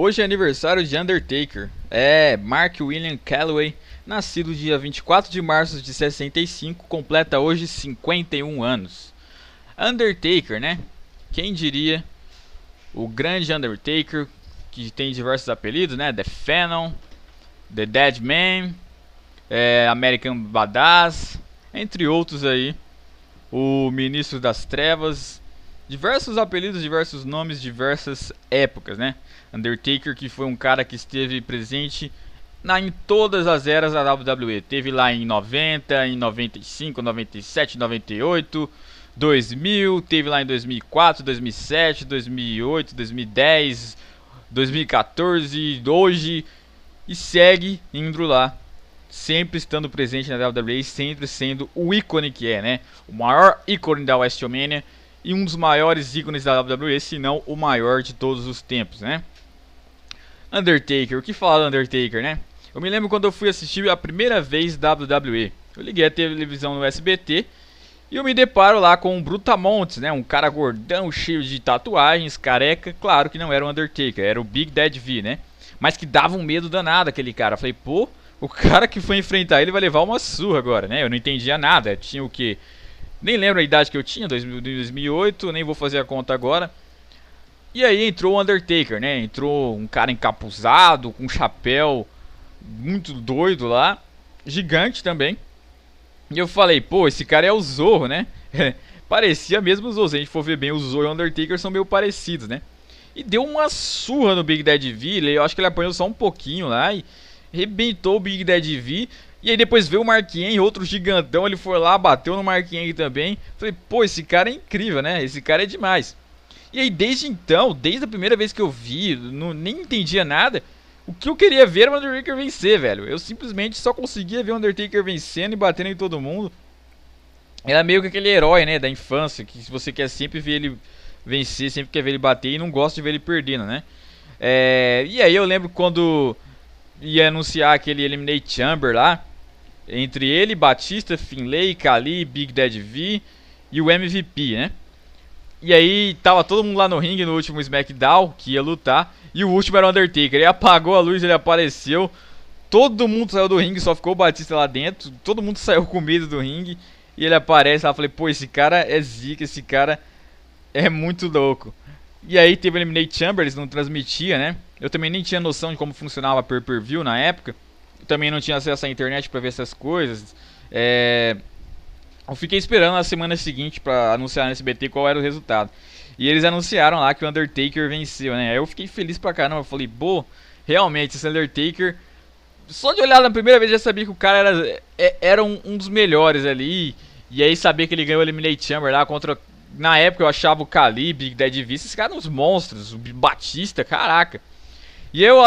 Hoje é aniversário de Undertaker. É, Mark William Calloway, nascido dia 24 de março de 65, completa hoje 51 anos. Undertaker, né? Quem diria? O grande Undertaker, que tem diversos apelidos, né? The Phenom, The Dead Man, American Badass, entre outros aí. O Ministro das Trevas, diversos apelidos, diversos nomes, diversas épocas, né? Undertaker, que foi um cara que esteve presente em todas as eras da WWE. Teve lá em 90, em 95, 97, 98, 2000, teve lá em 2004, 2007, 2008, 2010, 2014, hoje, e segue indo lá, sempre estando presente na WWE, sempre sendo o ícone que é, né? O maior ícone da WrestleMania e um dos maiores ícones da WWE, se não o maior de todos os tempos, né? Undertaker, o que falar do Undertaker, né? Eu me lembro quando eu fui assistir a primeira vez WWE. Eu liguei a televisão no SBT e eu me deparo lá com o Brutamontes, né? Um cara gordão, cheio de tatuagens, careca. Claro que não era o Undertaker, era o Big Daddy V, né? Mas que dava um medo danado aquele cara. Eu falei, pô, o cara que foi enfrentar ele vai levar uma surra agora, né? Eu não entendia nada, tinha o quê? Nem lembro a idade que eu tinha, 2008, nem vou fazer a conta agora. E aí entrou o Undertaker, né? Entrou um cara encapuzado, com um chapéu muito doido lá, gigante também. E eu falei, pô, esse cara é o Zorro, né? Parecia mesmo o Zorro, se a gente for ver bem, o Zorro e o Undertaker são meio parecidos, né? E deu uma surra no Big Daddy V, eu acho que ele apanhou só um pouquinho lá e rebentou o Big Daddy V. E aí depois veio o Mark Henry, outro gigantão, ele foi lá, bateu no Mark Henry também. Falei, pô, esse cara é incrível, né? Esse cara é demais. E aí desde então, desde a primeira vez que eu vi, nem entendia nada. O que eu queria ver era o Undertaker vencer, velho. Eu simplesmente só conseguia ver o Undertaker vencendo e batendo em todo mundo. Era meio que aquele herói, né, da infância, que você quer sempre ver ele vencer, sempre quer ver ele bater e não gosta de ver ele perdendo, né? E aí eu lembro quando ia anunciar aquele Eliminate Chamber lá, entre ele, Batista, Finlay, Khali, Big Daddy V e o MVP, né? E aí tava todo mundo lá no ringue no último SmackDown, que ia lutar, e o último era o Undertaker. Ele apagou a luz, ele apareceu, todo mundo saiu do ringue, só ficou o Batista lá dentro, todo mundo saiu com medo do ringue, e ele aparece lá, falei, pô, esse cara é zica, esse cara é muito louco. E aí teve o Eliminate Chamber, eles não transmitia, né? Eu também nem tinha noção de como funcionava pay-per-view na época, eu também não tinha acesso à internet pra ver essas coisas. Eu fiquei esperando na semana seguinte pra anunciar no SBT qual era o resultado. E eles anunciaram lá que o Undertaker venceu, né? Aí eu fiquei feliz pra caramba. Eu falei, pô, realmente, esse Undertaker... Só de olhar na primeira vez já sabia que o cara era um dos melhores ali. E aí saber que ele ganhou o Eliminate Chamber lá contra... Na época eu achava o Khali, Big Daddy V, esses caras uns monstros. O Batista, caraca. E eu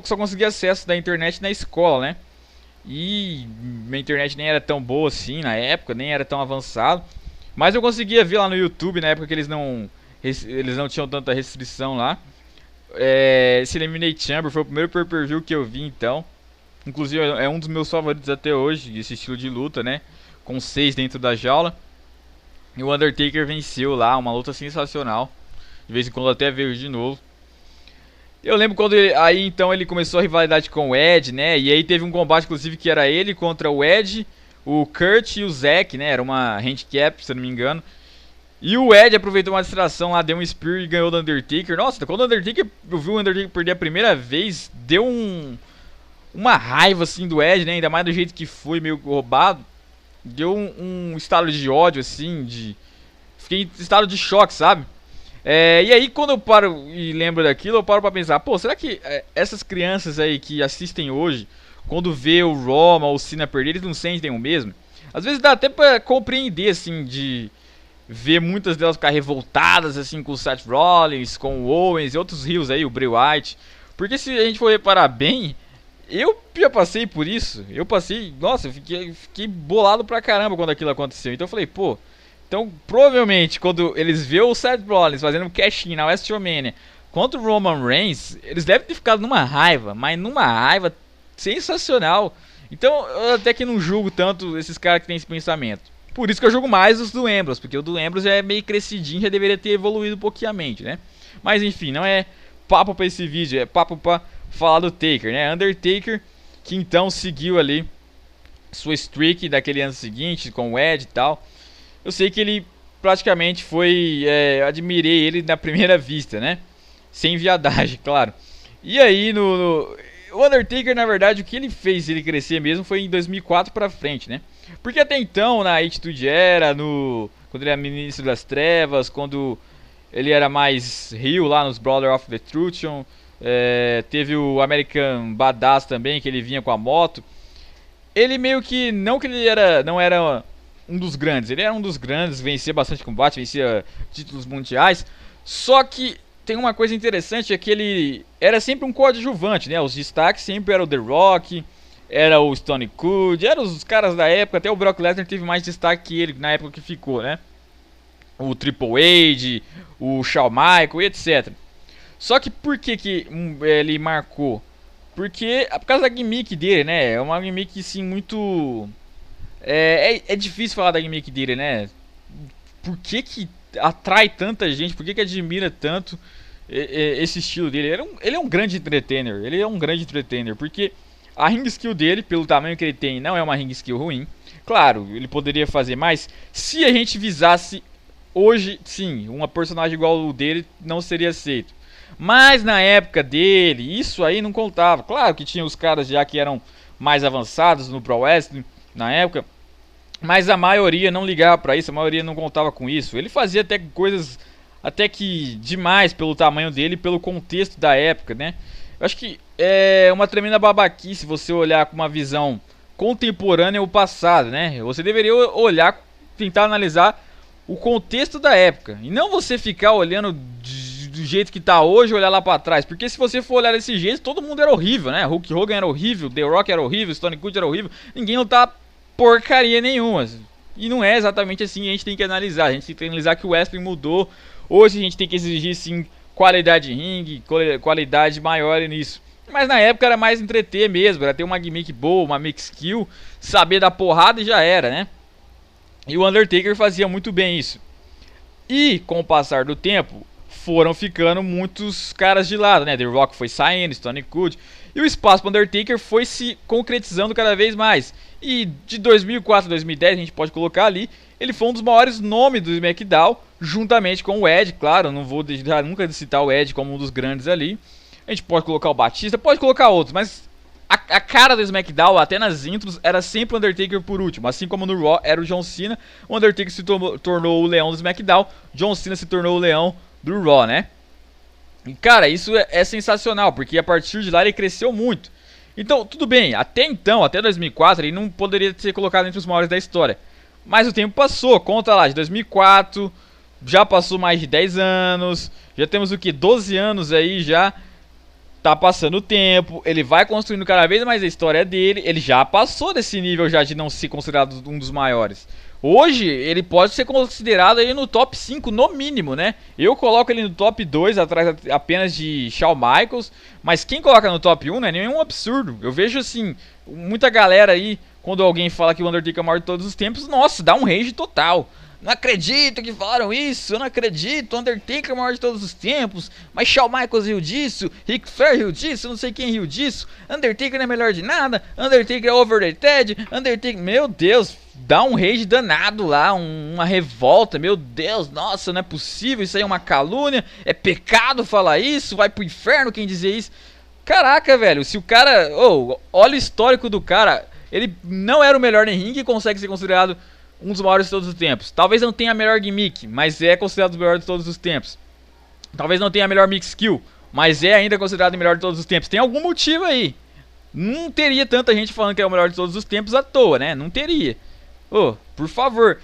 só consegui acesso da internet na escola, né? E minha internet nem era tão boa assim na época, nem era tão avançado. Mas eu conseguia ver lá no YouTube na época que eles não tinham tanta restrição lá. Esse Eliminate Chamber foi o primeiro pay-per-view que eu vi então. Inclusive é um dos meus favoritos até hoje, esse estilo de luta, né? Com 6 dentro da jaula. E o Undertaker venceu lá, uma luta sensacional. De vez em quando eu até vejo de novo. Eu lembro quando aí então ele começou a rivalidade com o Edge, né? E aí teve um combate inclusive que era ele contra o Edge, o Kurt e o Zack, né? Era uma handicap, se eu não me engano. E o Edge aproveitou uma distração lá, deu um spear e ganhou do Undertaker. Nossa, quando o Undertaker, eu vi o Undertaker perder a primeira vez, deu uma raiva assim do Edge, né? Ainda mais do jeito que foi, meio roubado. Deu um estado de ódio assim, fiquei em estado de choque, sabe? E aí quando eu paro e lembro daquilo, eu paro pra pensar, pô, será que essas crianças aí que assistem hoje, quando vê o Roman ou o Cena perder, eles não sentem o mesmo? Às vezes dá até pra compreender, assim, de ver muitas delas ficar revoltadas, assim, com o Seth Rollins, com o Owens e outros heels aí, o Bray Wyatt. Porque se a gente for reparar bem, eu já passei por isso. Eu passei, nossa, eu fiquei bolado pra caramba quando aquilo aconteceu. Então eu falei, pô, então provavelmente quando eles vê o Seth Rollins fazendo um cash-in na WrestleMania contra o Roman Reigns, eles devem ter ficado numa raiva, mas numa raiva sensacional. Então eu até que não julgo tanto esses caras que têm esse pensamento. Por isso que eu julgo mais os do Ambrose, porque o do Ambrose é meio crescidinho, já deveria ter evoluído um pouquinho a mente, né? Mas enfim, não é papo pra esse vídeo, é papo pra falar do Taker, né? Undertaker, que então seguiu ali sua streak daquele ano seguinte com o Edge e tal. Eu sei que ele praticamente foi, admirei ele na primeira vista, né? Sem viadagem, claro. E aí o Undertaker, na verdade, o que ele fez ele crescer mesmo foi em 2004 pra frente, né? Porque até então, na Attitude Era, quando ele era Ministro das Trevas, quando ele era mais heel lá nos Brother of the Destruction, teve o American Badass também, que ele vinha com a moto. Ele meio que, não que ele não era um dos grandes, ele era um dos grandes, vencia bastante combate, vencia títulos mundiais, só que tem uma coisa interessante, é que ele era sempre um coadjuvante, né? Os destaques sempre eram o The Rock, era o Stone Cold, eram os caras da época, até o Brock Lesnar teve mais destaque que ele na época que ficou, né? O Triple H, o Shawn Michaels, etc. Só que por que ele marcou? Porque por causa da gimmick dele, né? É uma gimmick assim muito... É difícil falar da gimmick dele, né? Por que atrai tanta gente? Por que admira tanto esse estilo dele? Ele é um grande entertainer. Ele é um grande entertainer. Porque a ring skill dele, pelo tamanho que ele tem, não é uma ring skill ruim. Claro, ele poderia fazer mais. Se a gente visasse hoje, sim, uma personagem igual o dele não seria aceito. Mas na época dele, isso aí não contava. Claro que tinha os caras já que eram mais avançados no Pro Wrestling na época, mas a maioria não ligava pra isso, a maioria não contava com isso. Ele fazia até coisas até que demais pelo tamanho dele e pelo contexto da época, né? Eu acho que é uma tremenda babaquice você olhar com uma visão contemporânea ao passado, né? Você deveria olhar, tentar analisar o contexto da época e não você ficar olhando do jeito que tá hoje, olhar lá pra trás. Porque se você for olhar desse jeito, todo mundo era horrível, né? Hulk Hogan era horrível, The Rock era horrível, Stone Cold era horrível. Ninguém lutava porcaria nenhuma. E não é exatamente assim que a gente tem que analisar. A gente tem que analisar que o wrestling mudou. Hoje a gente tem que exigir, sim, qualidade de ringue, qualidade maior nisso. Mas na época era mais entreter mesmo, era ter uma gimmick boa, uma mix skill, saber dar porrada e já era, né? E o Undertaker fazia muito bem isso. E com o passar do tempo, foram ficando muitos caras de lado, né? The Rock foi saindo, Stone Cold, e o espaço para Undertaker foi se concretizando cada vez mais. E de 2004 a 2010, a gente pode colocar ali, ele foi um dos maiores nomes do SmackDown, juntamente com o Edge, claro, não vou deixar nunca de citar o Edge como um dos grandes ali. A gente pode colocar o Batista, pode colocar outros, mas a cara do SmackDown, até nas intros, era sempre o Undertaker por último. Assim como no Raw era o John Cena, o Undertaker se tornou o leão do SmackDown, John Cena se tornou o leão do Raw, né? E cara, isso é sensacional, porque a partir de lá ele cresceu muito. Então, tudo bem, até então, até 2004, ele não poderia ser colocado entre os maiores da história. Mas o tempo passou, conta lá, de 2004, já passou mais de 10 anos, já temos o que, 12 anos aí já. Tá passando o tempo, ele vai construindo cada vez mais a história dele, ele já passou desse nível já de não ser considerado um dos maiores. Hoje, ele pode ser considerado aí no top 5 no mínimo, né? Eu coloco ele no top 2, atrás apenas de Shawn Michaels, mas quem coloca no top 1 não é nenhum absurdo. Eu vejo assim, muita galera aí, quando alguém fala que o Undertaker é o maior de todos os tempos, nossa, dá um rage total. Não acredito que falaram isso, eu não acredito, Undertaker é o maior de todos os tempos, mas Shawn Michaels riu disso, Ric Flair riu disso, não sei quem riu disso, Undertaker não é melhor de nada, Undertaker é overrated, Undertaker, meu Deus, dá um rage danado lá, uma revolta, meu Deus, nossa, não é possível, isso aí é uma calúnia, é pecado falar isso, vai pro inferno quem dizer isso. Caraca, velho, se o cara, olha o histórico do cara, ele não era o melhor em ringue e consegue ser considerado um dos maiores de todos os tempos. Talvez não tenha a melhor gimmick, mas é considerado o melhor de todos os tempos. Talvez não tenha a melhor mix skill, mas é ainda considerado o melhor de todos os tempos. Tem algum motivo aí. Não teria tanta gente falando que é o melhor de todos os tempos à toa, né? Não teria. Por favor.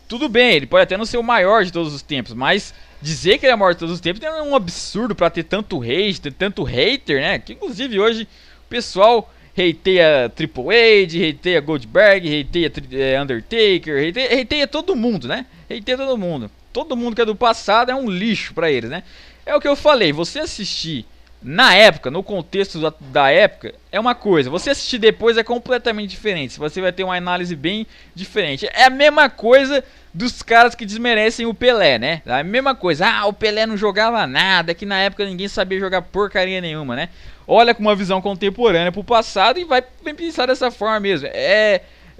Tudo bem, ele pode até não ser o maior de todos os tempos, mas dizer que ele é o maior de todos os tempos é um absurdo pra ter tanto hate, ter tanto hater, né? Que inclusive hoje o pessoal hateia Triple H, hateia Goldberg, hateia Undertaker, hateia todo mundo, né? Hateia todo mundo. Todo mundo que é do passado é um lixo pra eles, né? É o que eu falei, você assistir Na época, no contexto da época, é uma coisa. Você assistir depois é completamente diferente. Você vai ter uma análise bem diferente. É a mesma coisa dos caras que desmerecem o Pelé, né? É a mesma coisa. Ah, o Pelé não jogava nada, que na época ninguém sabia jogar porcaria nenhuma, né? Olha com uma visão contemporânea pro passado e vai pensar dessa forma mesmo.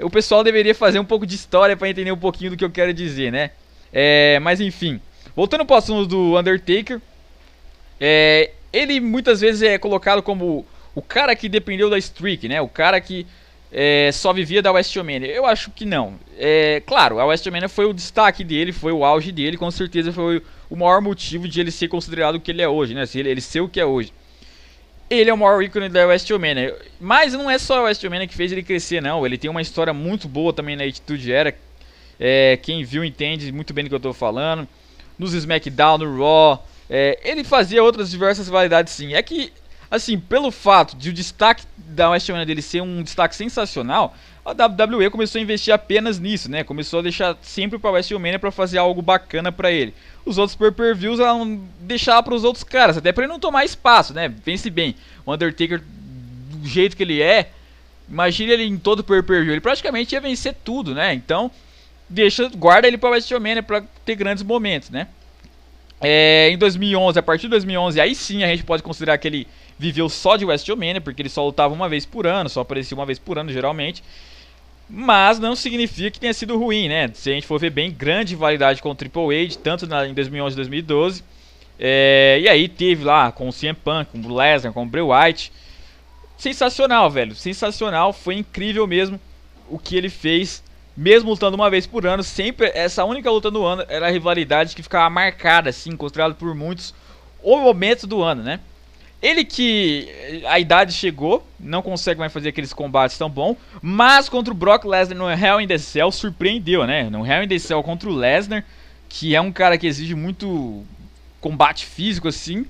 O pessoal deveria fazer um pouco de história para entender um pouquinho do que eu quero dizer, né? Mas enfim, voltando pro assunto do Undertaker, ele muitas vezes é colocado como o cara que dependeu da streak, né? O cara que só vivia da WrestleMania. Eu acho que não. Claro, a WrestleMania foi o destaque dele, foi o auge dele, com certeza foi o maior motivo de ele ser considerado o que ele é hoje, né? Ele ser o que é hoje. Ele é o maior ícone da WrestleMania. Mas não é só a WrestleMania que fez ele crescer, não. Ele tem uma história muito boa também na Attitude Era. Quem viu entende muito bem do que eu estou falando. Nos SmackDown, no Raw. Ele fazia outras diversas validades, sim. É que, assim, pelo fato de o destaque da WrestleMania dele ser um destaque sensacional, a WWE começou a investir apenas nisso, né? Começou a deixar sempre pra WrestleMania pra fazer algo bacana pra ele. Os outros pay-per-views ela não deixava pros outros caras, até pra ele não tomar espaço, né? Pense bem, o Undertaker, do jeito que ele é, imagine ele em todo pay-per-view, ele praticamente ia vencer tudo, né? Então, guarda ele pra WrestleMania pra ter grandes momentos, né? Em 2011, a partir de 2011, aí sim a gente pode considerar que ele viveu só de WrestleMania, porque ele só lutava uma vez por ano, só aparecia uma vez por ano geralmente. Mas não significa que tenha sido ruim, né? Se a gente for ver bem, grande rivalidade com o Triple H, tanto em 2011 e 2012. E aí teve lá com o CM Punk, com o Lesnar, com o Bray Wyatt. Sensacional, velho. Sensacional, foi incrível mesmo o que ele fez. Mesmo lutando uma vez por ano, sempre essa única luta do ano era a rivalidade que ficava marcada, assim, considerado por muitos o momento do ano, né? Ele que a idade chegou, não consegue mais fazer aqueles combates tão bons, mas contra o Brock Lesnar no Hell in the Cell surpreendeu, né? No Hell in the Cell contra o Lesnar, que é um cara que exige muito combate físico, assim,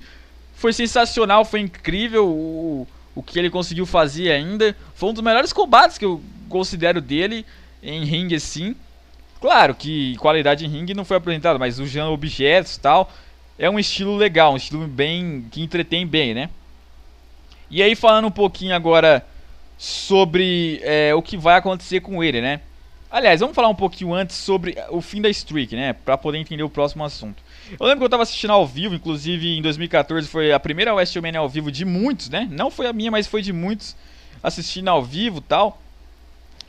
foi sensacional, foi incrível o que ele conseguiu fazer ainda. Foi um dos melhores combates que eu considero dele em ringue, assim. Claro que qualidade em ringue não foi apresentada, mas usando objetos e tal, é um estilo legal, um estilo bem que entretém bem, né? E aí falando um pouquinho agora sobre o que vai acontecer com ele, né? Aliás, vamos falar um pouquinho antes sobre o fim da streak, né? Pra poder entender o próximo assunto. Eu lembro que eu tava assistindo ao vivo, inclusive em 2014 foi a primeira WrestleMania ao vivo de muitos, né? Não foi a minha, mas foi de muitos assistindo ao vivo e tal.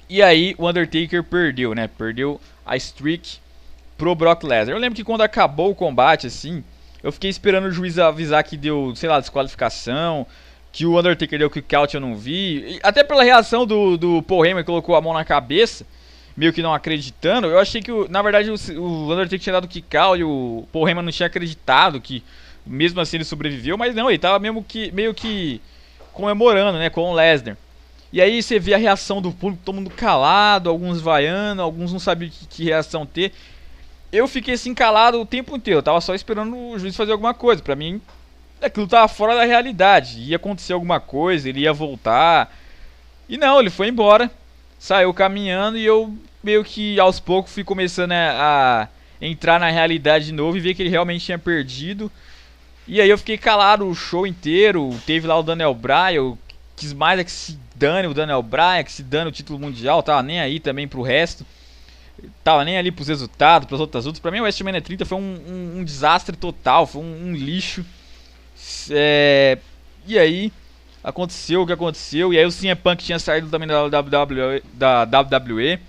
E aí o Undertaker perdeu, né? Perdeu a streak pro Brock Lesnar. Eu lembro que quando acabou o combate, assim, eu fiquei esperando o juiz avisar que deu, sei lá, desqualificação, que o Undertaker deu kick out, eu não vi. E até pela reação do Paul Heyman, que colocou a mão na cabeça, meio que não acreditando, eu achei que, na verdade, o Undertaker tinha dado kick out e o Paul Heyman não tinha acreditado que, mesmo assim, ele sobreviveu. Mas não, ele tava meio que comemorando, né, com o Lesnar. E aí você vê a reação do público, todo mundo calado, alguns vaiando, alguns não sabiam que reação ter. Eu fiquei assim calado o tempo inteiro, eu tava só esperando o juiz fazer alguma coisa. Pra mim, aquilo tava fora da realidade, ia acontecer alguma coisa, ele ia voltar. E não, ele foi embora, saiu caminhando e eu meio que aos poucos fui começando a entrar na realidade de novo e ver que ele realmente tinha perdido. E aí eu fiquei calado o show inteiro, teve lá o Daniel Bryan, eu quis mais é que se dane o Daniel Bryan, que se dane o título mundial, tava nem aí também pro resto. Tava nem ali pros resultados, pras outras lutas. Pra mim o WrestleMania 30 foi um desastre total, foi um lixo. E aí aconteceu o que aconteceu. E aí o CM Punk tinha saído também da WWE.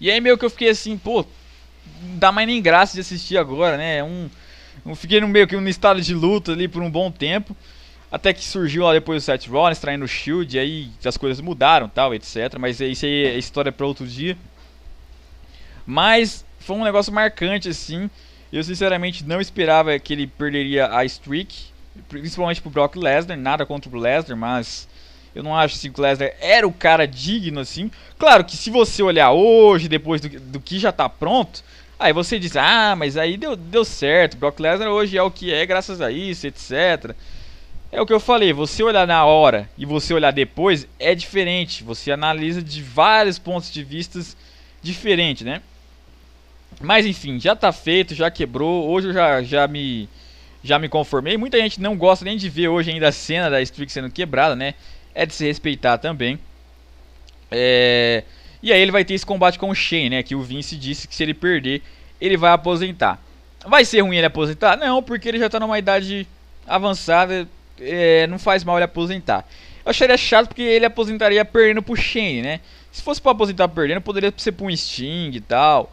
E aí meio que eu fiquei assim, pô, não dá mais nem graça de assistir agora, né? Eu fiquei meio que num estado de luta ali por um bom tempo. Até que surgiu lá depois o Seth Rollins traindo o Shield, e aí as coisas mudaram, tal, etc. Mas isso aí é história para outro dia. Mas foi um negócio marcante, assim. Eu sinceramente não esperava que ele perderia a streak, principalmente pro Brock Lesnar. Nada contra o Lesnar, mas eu não acho assim, que o Lesnar era o cara digno, assim. Claro que se você olhar hoje, depois do que já tá pronto, aí você diz, ah, mas aí deu certo. Brock Lesnar hoje é o que é graças a isso, etc. É o que eu falei, você olhar na hora e você olhar depois é diferente. Você analisa de vários pontos de vista diferentes, né? Mas enfim, já tá feito, já quebrou. Hoje eu já me já me conformei. Muita gente não gosta nem de ver hoje ainda a cena da streak sendo quebrada, né? É de se respeitar também. E aí ele vai ter esse combate com o Shane, né? Que o Vince disse que se ele perder, ele vai aposentar. Vai ser ruim ele aposentar? Não, porque ele já tá numa idade avançada. Não faz mal ele aposentar. Eu acharia chato porque ele aposentaria perdendo pro Shane, né? Se fosse pra aposentar perdendo, poderia ser pra um Sting e tal.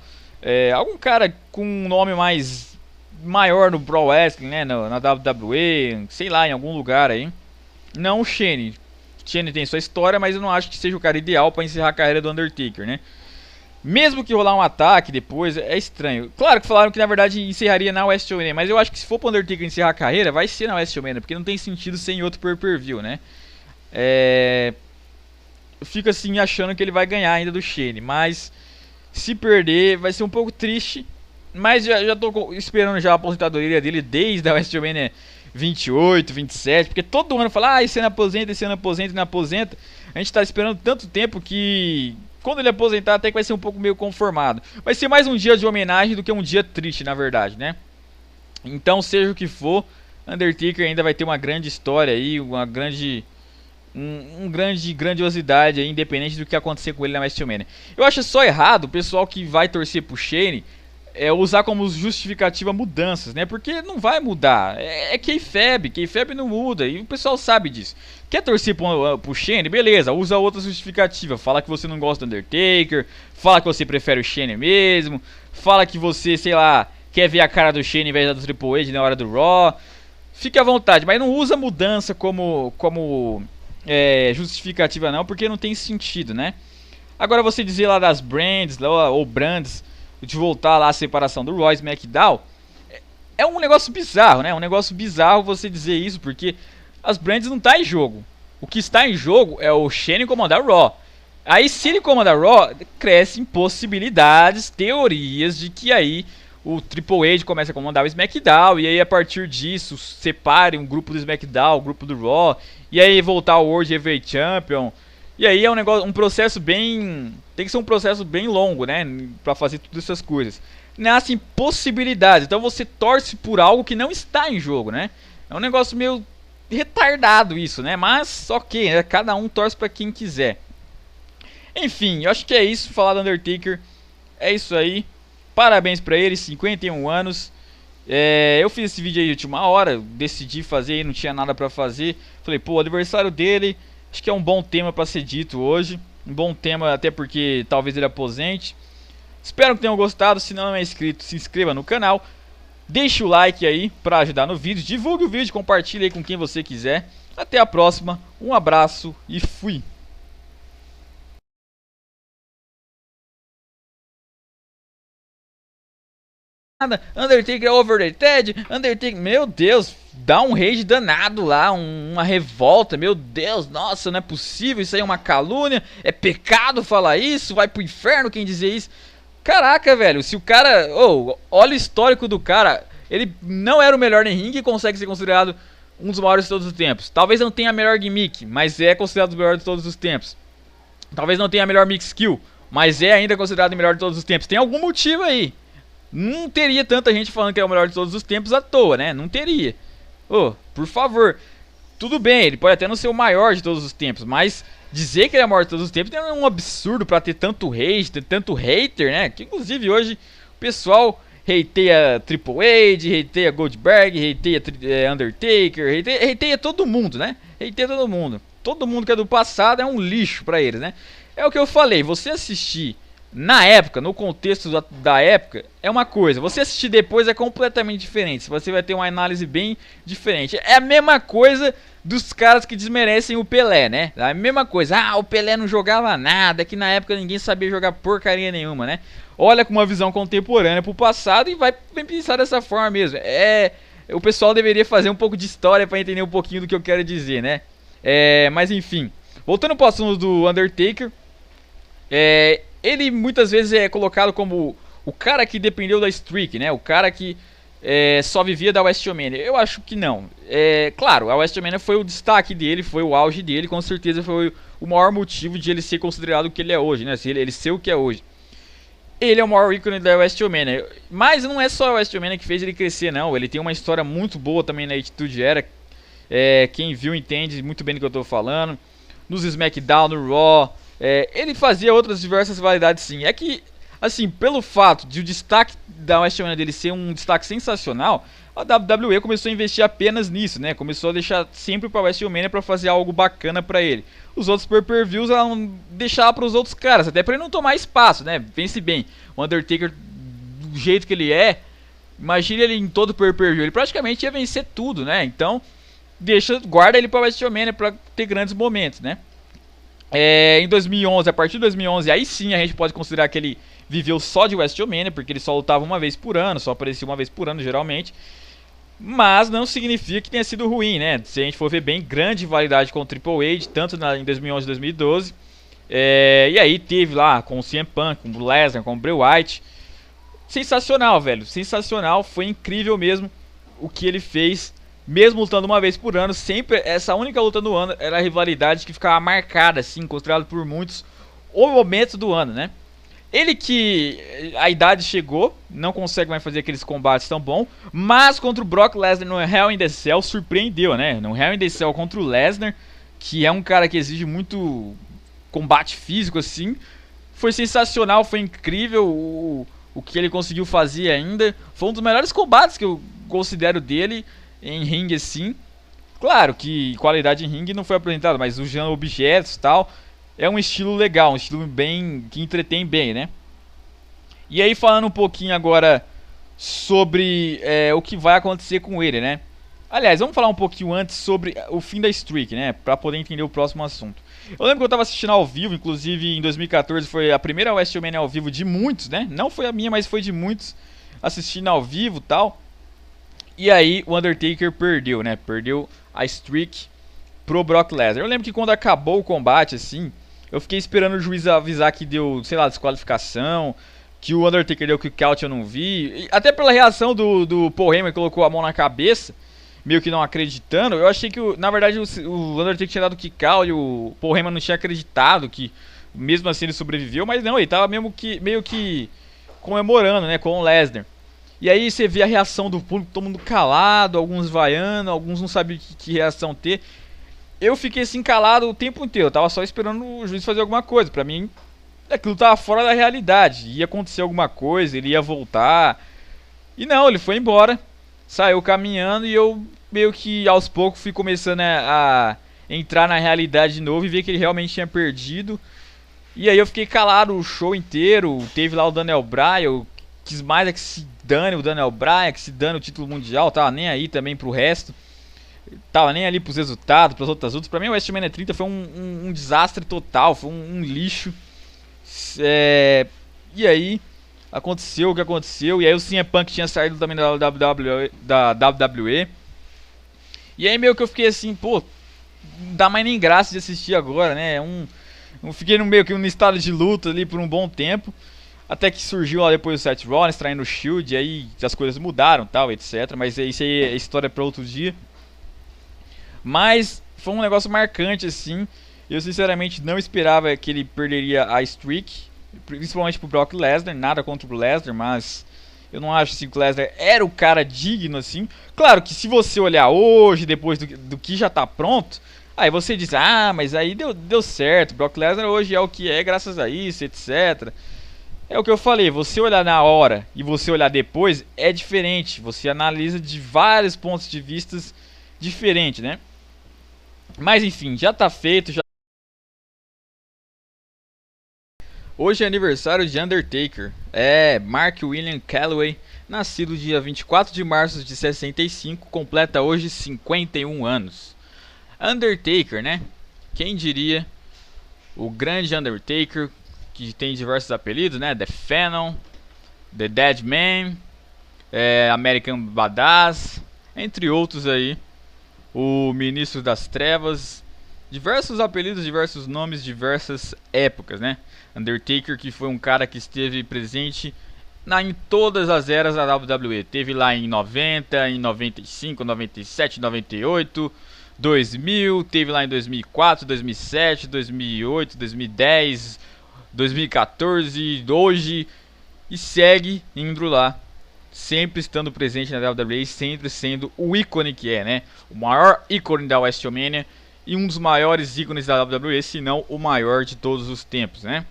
Algum cara com um nome mais maior no Pro Wrestling, né? Na WWE, sei lá, em algum lugar aí. Não o Shane. O Shane tem sua história, mas eu não acho que seja o cara ideal pra encerrar a carreira do Undertaker, né? Mesmo que rolar um ataque depois, é estranho. Claro que falaram que na verdade encerraria na WrestleMania, mas eu acho que se for pro Undertaker encerrar a carreira, vai ser na WrestleMania, porque não tem sentido ser em outro pay-per-view, né? Eu fico assim achando que ele vai ganhar ainda do Shane, mas se perder vai ser um pouco triste. Mas já tô esperando já a aposentadoria dele desde a WrestleMania 28, 27, porque todo ano fala, esse ano aposenta, esse ano aposenta, não aposenta. A gente tá esperando tanto tempo que quando ele aposentar até que vai ser um pouco meio conformado. Vai ser mais um dia de homenagem do que um dia triste, na verdade, né? Então, seja o que for, Undertaker ainda vai ter uma grande história aí, uma grande grandiosidade aí, independente do que acontecer com ele na WrestleMania. Eu acho só errado o pessoal que vai torcer pro Shane usar como justificativa mudanças, né? Porque não vai mudar. É kayfabe não muda e o pessoal sabe disso. Quer torcer pro Shane? Beleza, usa outra justificativa. Fala que você não gosta do Undertaker, fala que você prefere o Shane mesmo, fala que você, sei lá, quer ver a cara do Shane em vez da do Triple H na hora do Raw. Fique à vontade, mas não usa mudança como justificativa não, porque não tem sentido, né? Agora você dizer lá das brands, ou brands, de voltar lá a separação do Roy SmackDown, é um negócio bizarro, né? Um negócio bizarro você dizer isso, porque as brands não tá em jogo. O que está em jogo é o Shane comandar o Raw. Aí se ele comandar o Raw, crescem possibilidades, teorias de que aí o Triple H começa a comandar o SmackDown, e aí a partir disso separe um grupo do SmackDown, um grupo do Raw, e aí voltar ao World Heavyweight Champion. E aí é um processo bem... Tem que ser um processo bem longo, né? Pra fazer todas essas coisas. Nascem possibilidades. Então você torce por algo que não está em jogo, né? É um negócio meio retardado isso, né? Mas ok, né? Cada um torce pra quem quiser. Enfim, eu acho que é isso. Falar do Undertaker. É isso aí. Parabéns pra ele, 51 anos. Eu fiz esse vídeo aí de última hora. Decidi fazer, não tinha nada pra fazer. Falei, pô, aniversário dele... Acho que é um bom tema para ser dito hoje. Um bom tema até porque talvez ele aposente. Espero que tenham gostado. Se não é inscrito, se inscreva no canal. Deixe o like aí para ajudar no vídeo. Divulgue o vídeo, compartilhe aí com quem você quiser. Até a próxima. Um abraço e fui. Undertaker overrated, Undertaker, meu Deus, dá um rage danado lá, uma revolta, meu Deus, nossa, não é possível, isso aí é uma calúnia, é pecado falar isso, vai pro inferno quem dizer isso. Caraca, velho, se o cara, olha o histórico do cara, ele não era o melhor em ringue e consegue ser considerado um dos maiores de todos os tempos. Talvez não tenha a melhor gimmick, mas é considerado o melhor de todos os tempos. Talvez não tenha a melhor mix skill, mas é ainda considerado o melhor de todos os tempos. Tem algum motivo aí. Não teria tanta gente falando que é o melhor de todos os tempos à toa, né? Não teria. Por favor. Tudo bem, ele pode até não ser o maior de todos os tempos, mas dizer que ele é o maior de todos os tempos é um absurdo pra ter tanto hate, ter tanto hater, né? Que inclusive hoje o pessoal hateia Triple H, hateia Goldberg, hateia Undertaker, hateia todo mundo, né? Hateia todo mundo. Todo mundo que é do passado é um lixo pra eles, né? É o que eu falei, você assistir na época, no contexto da época, é uma coisa. Você assistir depois é completamente diferente. Você vai ter uma análise bem diferente. É a mesma coisa dos caras que desmerecem o Pelé, né? É a mesma coisa. O Pelé não jogava nada, que na época ninguém sabia jogar porcaria nenhuma, né? Olha com uma visão contemporânea pro passado e vai pensar dessa forma mesmo. O pessoal deveria fazer um pouco de história para entender um pouquinho do que eu quero dizer, né? Mas enfim, voltando pro assunto do Undertaker, ele muitas vezes é colocado como o cara que dependeu da streak, né? O cara que só vivia da WrestleMania. Eu acho que não. Claro, a WrestleMania foi o destaque dele, foi o auge dele, com certeza foi o maior motivo de ele ser considerado o que ele é hoje, né? Ele ser o que é hoje. Ele é o maior ícone da WrestleMania. Mas não é só a WrestleMania que fez ele crescer, não. Ele tem uma história muito boa também na Attitude Era. Quem viu entende muito bem do que eu tô falando. Nos SmackDown, no Raw. Ele fazia outras diversas validades, sim. É que, assim, pelo fato de o destaque da WrestleMania dele ser um destaque sensacional, a WWE começou a investir apenas nisso, né? Começou a deixar sempre pra WrestleMania pra fazer algo bacana pra ele. Os outros pay-per-views ela não deixava pros outros caras, até pra ele não tomar espaço, né? Pense bem, o Undertaker, do jeito que ele é, imagine ele em todo pay-per-view, ele praticamente ia vencer tudo, né? Então, guarda ele pra WrestleMania pra ter grandes momentos, né? Em 2011, a partir de 2011, aí sim a gente pode considerar que ele viveu só de WrestleMania, porque ele só lutava uma vez por ano, só aparecia uma vez por ano geralmente. Mas não significa que tenha sido ruim, né? Se a gente for ver bem, grande rivalidade com o Triple H, tanto em 2011 e 2012. E aí teve lá com o CM Punk, com o Lesnar, com o Bray Wyatt. Sensacional, velho. Sensacional. Foi incrível mesmo o que ele fez. Mesmo lutando uma vez por ano, sempre essa única luta do ano era a rivalidade que ficava marcada, assim, considerado por muitos o momento do ano, né? Ele que a idade chegou, não consegue mais fazer aqueles combates tão bons, mas contra o Brock Lesnar no Hell in the Cell surpreendeu, né? No Hell in the Cell contra o Lesnar, que é um cara que exige muito combate físico assim, foi sensacional, foi incrível o que ele conseguiu fazer ainda. Foi um dos melhores combates que eu considero dele em ringue assim. Claro que qualidade em ringue não foi apresentada, mas usando objetos e tal, é um estilo legal, um estilo bem que entretém bem, né? E aí falando um pouquinho agora sobre o que vai acontecer com ele, né? Aliás, vamos falar um pouquinho antes sobre o fim da streak, né? Pra poder entender o próximo assunto. Eu lembro que eu tava assistindo ao vivo, inclusive em 2014 foi a primeira WrestleMania ao vivo de muitos, né? Não foi a minha, mas foi de muitos assistindo ao vivo e tal. E aí o Undertaker perdeu, né? Perdeu a streak pro Brock Lesnar. Eu lembro que quando acabou o combate, assim, eu fiquei esperando o juiz avisar que deu, sei lá, desqualificação, que o Undertaker deu kick out, eu não vi. E até pela reação do Paul Heyman, que colocou a mão na cabeça, meio que não acreditando, eu achei que, na verdade, o Undertaker tinha dado kick out e o Paul Heyman não tinha acreditado que, mesmo assim, ele sobreviveu, mas não, ele tava meio que comemorando, né, com o Lesnar. E aí você vê a reação do público, todo mundo calado, alguns vaiando, alguns não sabiam que reação ter. Eu fiquei assim calado o tempo inteiro, eu tava só esperando o juiz fazer alguma coisa. Pra mim, aquilo tava fora da realidade, ia acontecer alguma coisa, ele ia voltar. E não, ele foi embora, saiu caminhando e eu meio que aos poucos fui começando a entrar na realidade de novo e ver que ele realmente tinha perdido. E aí eu fiquei calado o show inteiro, teve lá o Daniel Bryan, eu quis mais é que se dane o Daniel Bryan, que se dane o título mundial, tava nem aí também pro resto. Tava nem ali pros resultados, pras outras lutas. Pra mim o WrestleMania 30 foi um desastre total, foi um lixo. E aí aconteceu o que aconteceu. E aí o CM Punk tinha saído também da WWE. E aí meio que eu fiquei assim, pô, não dá mais nem graça de assistir agora, né? Eu fiquei meio que num estado de luta ali por um bom tempo. Até que surgiu lá depois o Seth Rollins traindo o Shield, e aí as coisas mudaram, tal, etc. Mas isso aí é história para outro dia. Mas foi um negócio marcante, assim. Eu sinceramente não esperava que ele perderia a streak, principalmente pro Brock Lesnar. Nada contra o Lesnar, mas eu não acho assim, que o Lesnar era o cara digno, assim. Claro que se você olhar hoje, depois do que já tá pronto, aí você diz, ah, mas aí deu certo. Brock Lesnar hoje é o que é graças a isso, etc. É o que eu falei, você olhar na hora e você olhar depois é diferente. Você analisa de vários pontos de vista diferentes, né? Mas enfim, já tá feito. Hoje é aniversário de Undertaker. Mark William Calloway, nascido dia 24 de março de 65, completa hoje 51 anos. Undertaker, né? Quem diria? O grande Undertaker, que tem diversos apelidos, né? The Phenom, The Dead Man, American Badass, entre outros aí. O Ministro das Trevas, diversos apelidos, diversos nomes, diversas épocas, né? Undertaker, que foi um cara que esteve presente em todas as eras da WWE. Teve lá em 90, em 95, 97, 98, 2000, teve lá em 2004, 2007, 2008, 2010, 2014, hoje e segue indo lá, sempre estando presente na WWE, sempre sendo o ícone que é, né? O maior ícone da WrestleMania e um dos maiores ícones da WWE, se não o maior de todos os tempos, né?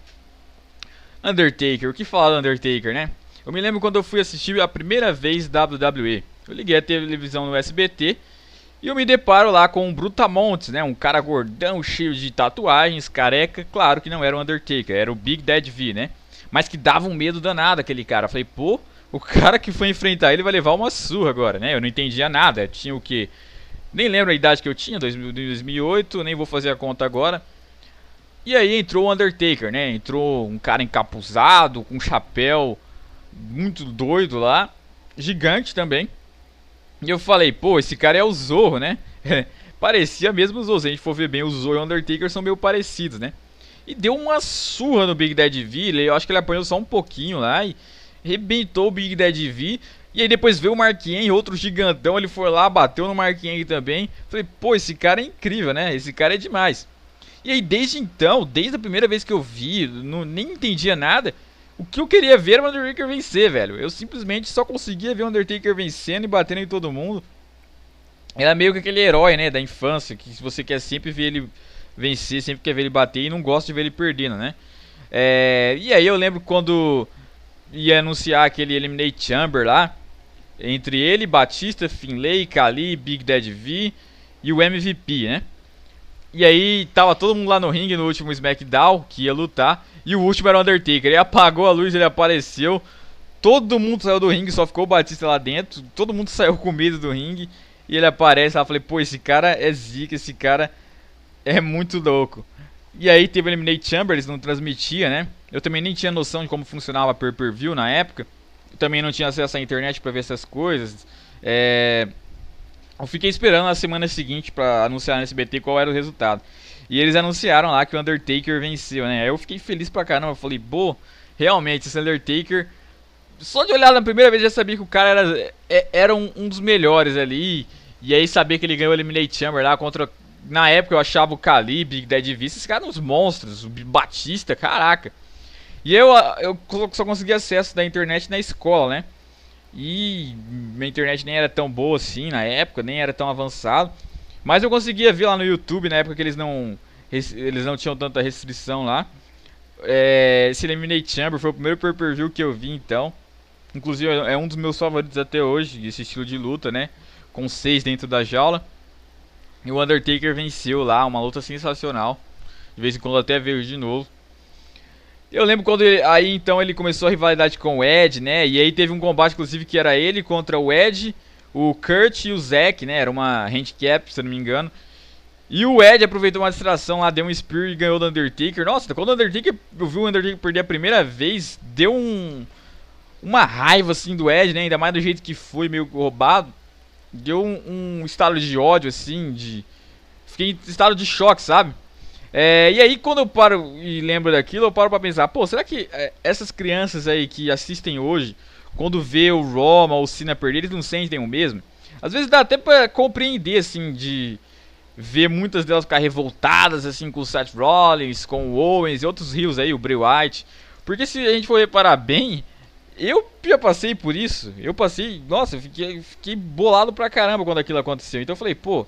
Undertaker, o que falar do Undertaker, né? Eu me lembro quando eu fui assistir a primeira vez WWE. Eu liguei a televisão no SBT e eu me deparo lá com o Brutamontes, né? Um cara gordão, cheio de tatuagens, careca. Claro que não era o Undertaker, era o Big Daddy V, né? Mas que dava um medo danado aquele cara. Eu falei, pô, o cara que foi enfrentar ele vai levar uma surra agora, né? Eu não entendia nada. Tinha o quê? Nem lembro a idade que eu tinha, 2008, nem vou fazer a conta agora. E aí entrou o Undertaker, né? Entrou um cara encapuzado, com um chapéu muito doido lá, gigante também. E eu falei, pô, esse cara é o Zorro, né? Parecia mesmo o Zorro. Se a gente for ver bem, o Zorro e o Undertaker são meio parecidos, né? E deu uma surra no Big Daddy V. Eu acho que ele apanhou só um pouquinho lá e rebentou o Big Daddy V. E aí depois veio o Mark Henry, outro gigantão. Ele foi lá, bateu no Mark Henry também. Falei, pô, esse cara é incrível, né? Esse cara é demais. E aí desde então, desde a primeira vez que eu vi, nem entendia nada. O que eu queria ver era o Undertaker vencer, velho. Eu simplesmente só conseguia ver o Undertaker vencendo e batendo em todo mundo. Era meio que aquele herói, né, da infância, que você quer sempre ver ele vencer, sempre quer ver ele bater e não gosta de ver ele perdendo, né? E aí eu lembro quando ia anunciar aquele Eliminate Chamber lá, entre ele, Batista, Finlay, Khali, Big Daddy V e o MVP, né? E aí tava todo mundo lá no ringue no último SmackDown, que ia lutar. E o último era o Undertaker. Ele apagou a luz, ele apareceu. Todo mundo saiu do ringue, só ficou o Batista lá dentro. Todo mundo saiu com medo do ringue. E ele aparece lá, falei, pô, esse cara é zica, esse cara é muito louco. E aí teve o Eliminate Chamber, eles não transmitia, né? Eu também nem tinha noção de como funcionava pay-per-view na época. Eu também não tinha acesso à internet pra ver essas coisas. Eu fiquei esperando na semana seguinte pra anunciar no SBT qual era o resultado. E eles anunciaram lá que o Undertaker venceu, né? Aí eu fiquei feliz pra caramba. Eu falei, pô, realmente, esse Undertaker... Só de olhar na primeira vez já sabia que o cara era um dos melhores ali. E aí saber que ele ganhou o Eliminate Chamber lá contra... Na época eu achava o Khali, Big Daddy V, esses caras uns monstros. O Batista, caraca. E eu só consegui acesso da internet na escola, né? E minha internet nem era tão boa assim na época, nem era tão avançado. Mas eu conseguia ver lá no YouTube, na época que eles não tinham tanta restrição lá. Esse Eliminate Chamber foi o primeiro pay-per-view que eu vi então. Inclusive é um dos meus favoritos até hoje, esse estilo de luta, né? Com 6 dentro da jaula. E o Undertaker venceu lá, uma luta sensacional. De vez em quando até veio de novo. Eu lembro quando aí então ele começou a rivalidade com o Edge, né? E aí teve um combate inclusive que era ele contra o Edge, o Kurt e o Zack, né? Era uma handicap, se eu não me engano. E o Edge aproveitou uma distração lá, deu um spear e ganhou do Undertaker. Nossa, quando o Undertaker, eu vi o Undertaker perder a primeira vez, deu uma raiva assim do Edge, né? Ainda mais do jeito que foi, meio roubado. Deu um estado de ódio assim, fiquei em estado de choque, sabe? E aí quando eu paro e lembro daquilo, eu paro pra pensar, pô, será que essas crianças aí que assistem hoje, quando vê o Roman ou o Cena perder, eles não sentem o mesmo? Às vezes dá até pra compreender, assim, de ver muitas delas ficar revoltadas, assim, com o Seth Rollins, com o Owens e outros heels aí, o Bray Wyatt. Porque se a gente for reparar bem, eu já passei por isso. Eu passei, nossa, eu fiquei bolado pra caramba quando aquilo aconteceu. Então eu falei, pô,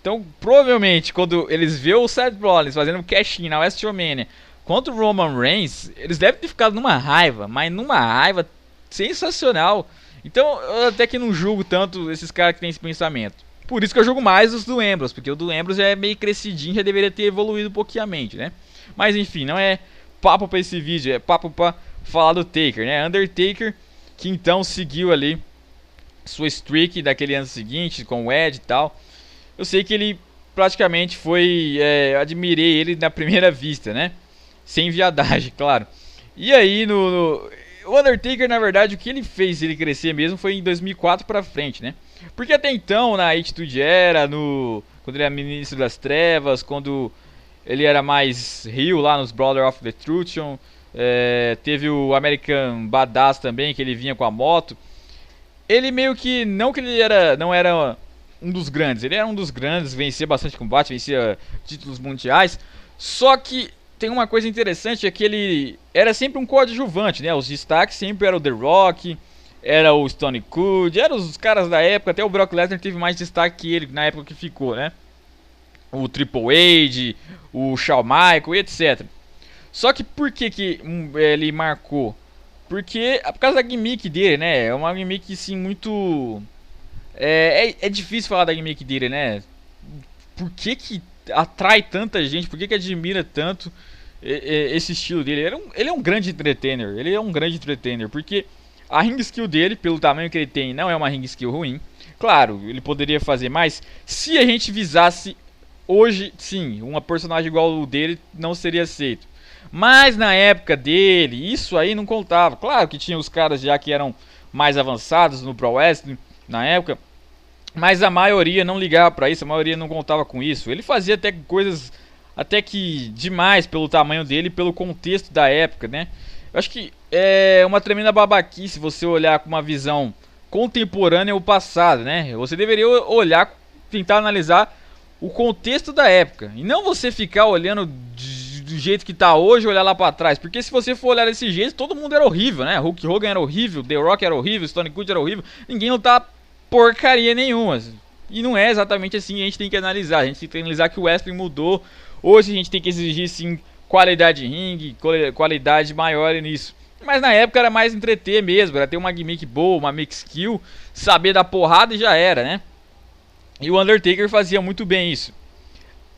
então provavelmente quando eles vê o Seth Rollins fazendo um cash-in na WrestleMania contra o Roman Reigns, eles devem ter ficado numa raiva, mas numa raiva sensacional. Então eu até que não julgo tanto esses caras que têm esse pensamento. Por isso que eu julgo mais os do Ambrose, porque o do Ambrose já é meio crescidinho, já deveria ter evoluído um pouquinho a mente, né? Mas enfim, não é papo pra esse vídeo, é papo pra falar do Taker, né? Undertaker, que então seguiu ali sua streak daquele ano seguinte com o Edge e tal. Eu sei que ele praticamente foi... admirei ele na primeira vista, né? Sem viadagem, claro. E aí o Undertaker, na verdade, o que ele fez ele crescer mesmo foi em 2004 pra frente, né? Porque até então, na Attitude Era, quando ele era Ministro das Trevas, quando ele era mais heel lá nos Brother of the Truth, teve o American Badass também, que ele vinha com a moto. Ele meio que, não que ele não era um dos grandes, ele era um dos grandes, vencia bastante combate, vencia títulos mundiais. Só que tem uma coisa interessante, é que ele era sempre um coadjuvante, né? Os destaques sempre eram o The Rock, era o Stone Cold, eram os caras da época, até o Brock Lesnar teve mais destaque que ele na época que ficou, né? O Triple H, o Shawn Michaels, etc. Só que por que ele marcou? Porque por causa da gimmick dele, né? É uma gimmick assim muito... É difícil falar da gimmick dele, né? Por que atrai tanta gente? Por que admira tanto esse estilo dele? Ele é um grande entertainer. Ele é um grande entertainer. Porque a ring skill dele, pelo tamanho que ele tem, não é uma ring skill ruim. Claro, ele poderia fazer mais. Se a gente visasse hoje, sim, uma personagem igual o dele não seria aceito. Mas na época dele, isso aí não contava. Claro que tinha os caras já que eram mais avançados no Pro Wrestling na época, mas a maioria não ligava pra isso, a maioria não contava com isso. Ele fazia até coisas até que demais pelo tamanho dele e pelo contexto da época, né? Eu acho que é uma tremenda babaquice você olhar com uma visão contemporânea ao passado, né? Você deveria olhar, tentar analisar o contexto da época e não você ficar olhando do jeito que tá hoje, olhar lá pra trás. Porque se você for olhar desse jeito, todo mundo era horrível, né? Hulk Hogan era horrível, The Rock era horrível, Stone Cold era horrível. Ninguém lutava porcaria nenhuma. E não é exatamente assim que a gente tem que analisar. A gente tem que analisar que o wrestling mudou. Hoje a gente tem que exigir sim qualidade de ringue, qualidade maior nisso. Mas na época era mais entreter mesmo, era ter uma gimmick boa, uma mix skill, saber dar porrada e já era, né? E o Undertaker fazia muito bem isso.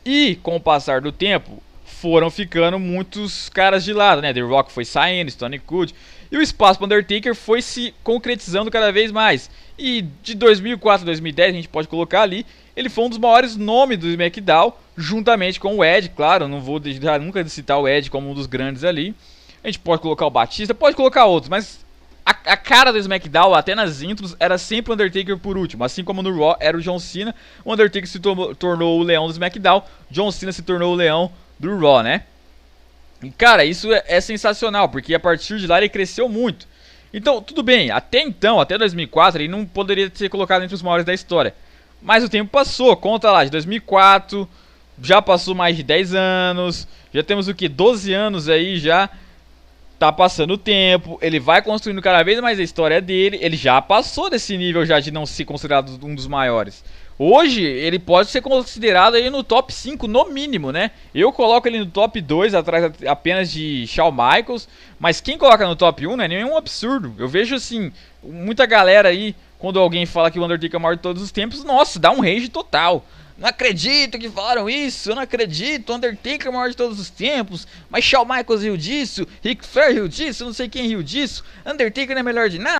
E com o passar do tempo, foram ficando muitos caras de lado, né? The Rock foi saindo, Stone Cold, e o espaço para Undertaker foi se concretizando cada vez mais. E de 2004 a 2010, a gente pode colocar ali, ele foi um dos maiores nomes do SmackDown, juntamente com o Edge, claro, não vou deixar nunca de citar o Edge como um dos grandes ali. A gente pode colocar o Batista, pode colocar outros, mas a cara do SmackDown, até nas intros, era sempre o Undertaker por último. Assim como no Raw era o John Cena, o Undertaker se tornou o leão do SmackDown, John Cena se tornou o leão do Raw, né? E cara, isso é sensacional, porque a partir de lá ele cresceu muito. Então, tudo bem, até então, até 2004, ele não poderia ser colocado entre os maiores da história. Mas o tempo passou, conta lá, de 2004, já passou mais de 10 anos, já temos o que, 12 anos aí já. Tá passando o tempo, ele vai construindo cada vez mais a história dele, ele já passou desse nível já de não ser considerado um dos maiores. Hoje, ele pode ser considerado aí no top 5 no mínimo, né? Eu coloco ele no top 2, atrás apenas de Shawn Michaels, mas quem coloca no top 1 não é nenhum absurdo. Eu vejo assim, muita galera aí, quando alguém fala que o Undertaker é o maior de todos os tempos, nossa, dá um rage total. Não acredito que falaram isso, eu não acredito, Undertaker é o maior de todos os tempos, mas Shawn Michaels riu disso, Ric Flair riu disso, não sei quem riu disso, Undertaker não é melhor de nada.